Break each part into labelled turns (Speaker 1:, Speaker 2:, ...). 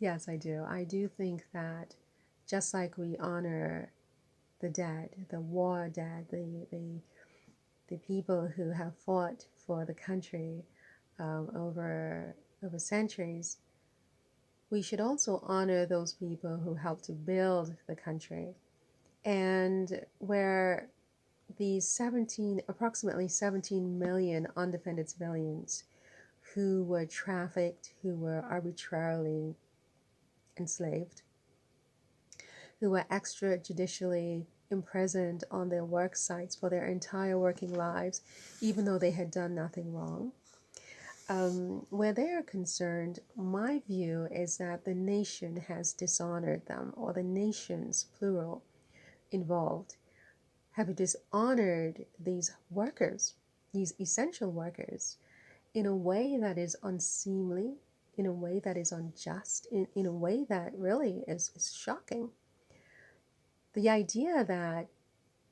Speaker 1: Yes, I do. I do think that just like we honor the dead, the war dead, the people who have fought for the country over centuries, we should also honor those people who helped to build the country. And where these approximately 17 million undefended civilians who were trafficked, who were arbitrarily enslaved, who were extrajudicially imprisoned on their work sites for their entire working lives, even though they had done nothing wrong. Where they are concerned, my view is that the nation has dishonored them, or the nations, plural, involved, have dishonored these workers, these essential workers, in a way that is unseemly, in a way that is unjust, in a way that really is shocking. The idea that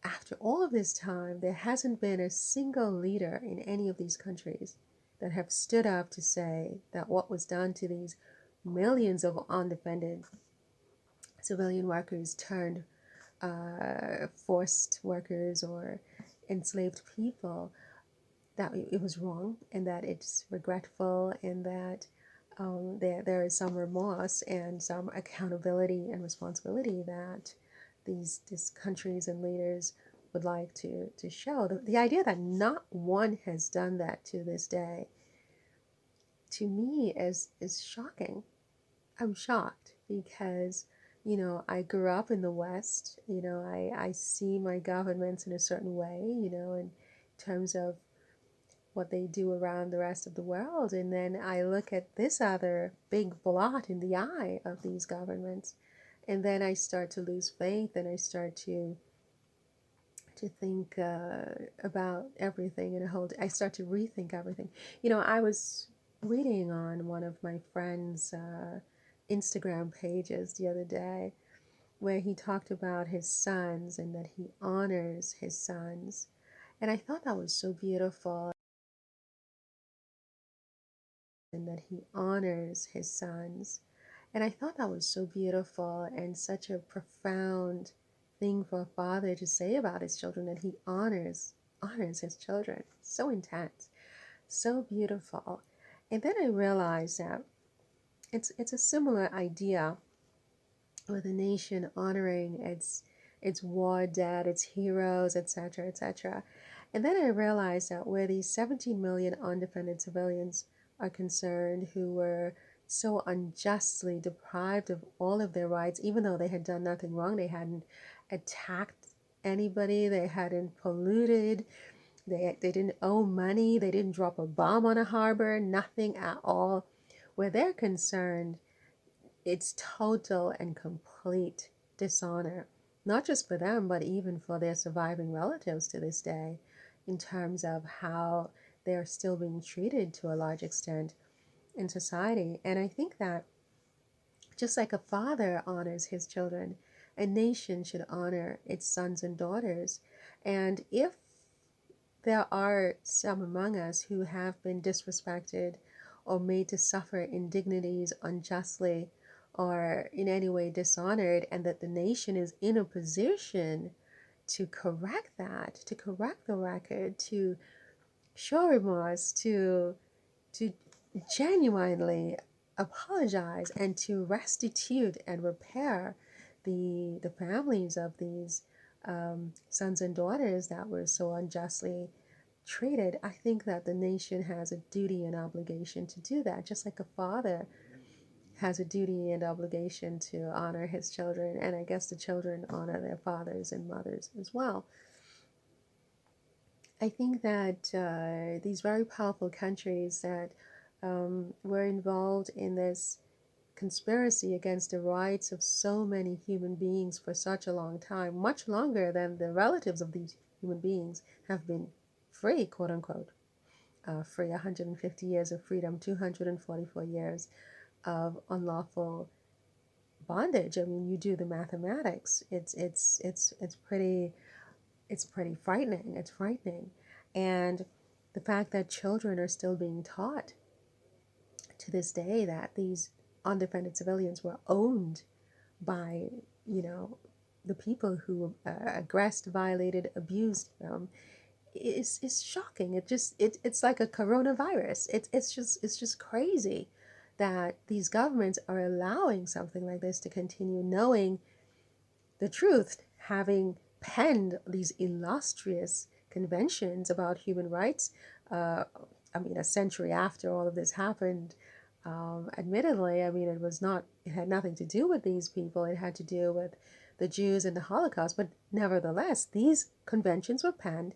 Speaker 1: after all of this time, there hasn't been a single leader in any of these countries that have stood up to say that what was done to these millions of undefended civilian workers turned forced workers or enslaved people, that it was wrong and that it's regretful and that there is some remorse and some accountability and responsibility that these countries and leaders would like to show. The idea that not one has done that to this day, to me, is shocking. I'm shocked because, I grew up in the West. I see my governments in a certain way, in terms of what they do around the rest of the world. And then I look at this other big blot in the eye of these governments. And then I start to lose faith and I start to think about everything in a whole. I start to rethink everything. I was reading on one of my friend's Instagram pages the other day where he talked about his sons and that he honors his sons. And I thought that was so beautiful, and that he honors his sons. And I thought that was so beautiful and such a profound thing for a father to say about his children, that he honors his children. So intense, so beautiful. And then I realized that it's a similar idea with a nation honoring its war dead, its heroes, etc., etc. And then I realized that where these 17 million undefended civilians are concerned, who were so unjustly deprived of all of their rights, even though they had done nothing wrong, they hadn't attacked anybody, they hadn't polluted, they didn't owe money, they didn't drop a bomb on a harbor, nothing at all. Where they're concerned, it's total and complete dishonor, not just for them, but even for their surviving relatives to this day, in terms of how they are still being treated to a large extent in society. And I think that just like a father honors his children, a nation should honor its sons and daughters. And if there are some among us who have been disrespected or made to suffer indignities unjustly or in any way dishonored, and that the nation is in a position to correct that, to correct the record, to show remorse, to genuinely apologize and to restitute and repair the families of these sons and daughters that were so unjustly treated. I think that the nation has a duty and obligation to do that, just like a father has a duty and obligation to honor his children, and I guess the children honor their fathers and mothers as well. I think that these very powerful countries that were involved in this conspiracy against the rights of so many human beings for such a long time, much longer than the relatives of these human beings have been free, quote unquote, free. 150 years of freedom, 244 years of unlawful bondage. I mean, you do the mathematics. It's pretty frightening. It's frightening. And the fact that children are still being taught to this day that these undefended civilians were owned by, you know, the people who aggressed, violated, abused them is shocking. It's like a coronavirus. It's just crazy that these governments are allowing something like this to continue, knowing the truth, having penned these illustrious conventions about human rights. Uh, I mean, a century after all of this happened, admittedly, I mean, it had nothing to do with these people. It had to do with the Jews and the Holocaust. But nevertheless, these conventions were penned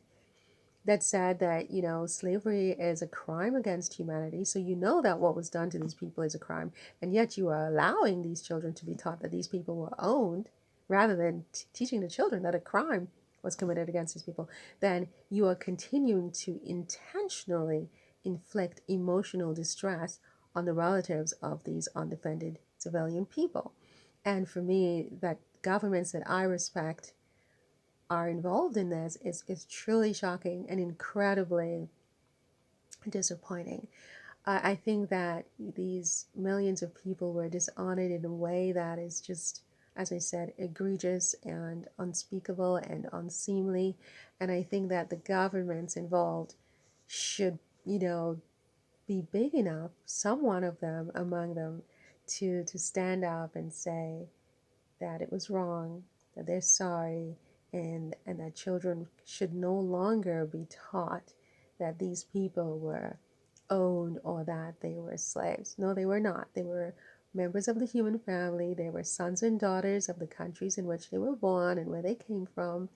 Speaker 1: that said that, slavery is a crime against humanity. So you know that what was done to these people is a crime. And yet you are allowing these children to be taught that these people were owned rather than teaching the children that a crime was committed against these people. Then you are continuing to intentionally inflict emotional distress on the relatives of these undefended civilian people. And for me, that governments that I respect are involved in this is truly shocking and incredibly disappointing. I think that these millions of people were dishonored in a way that is just, as I said, egregious and unspeakable and unseemly. And I think that the governments involved should, be big enough, some one of them among them, to stand up and say, that it was wrong, that they're sorry, and that children should no longer be taught that these people were owned or that they were slaves. No, they were not. They were members of the human family. They were sons and daughters of the countries in which they were born and where they came from.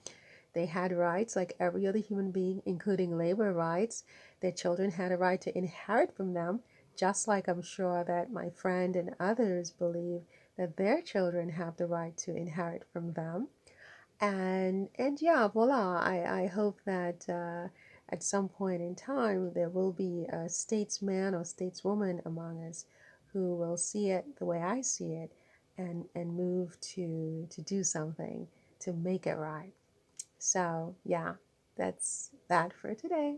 Speaker 1: They had rights like every other human being, including labor rights. Their children had a right to inherit from them, just like I'm sure that my friend and others believe that their children have the right to inherit from them. And yeah, voila. I hope that at some point in time there will be a statesman or stateswoman among us who will see it the way I see it and move to do something to make it right. So, yeah, that's that for today.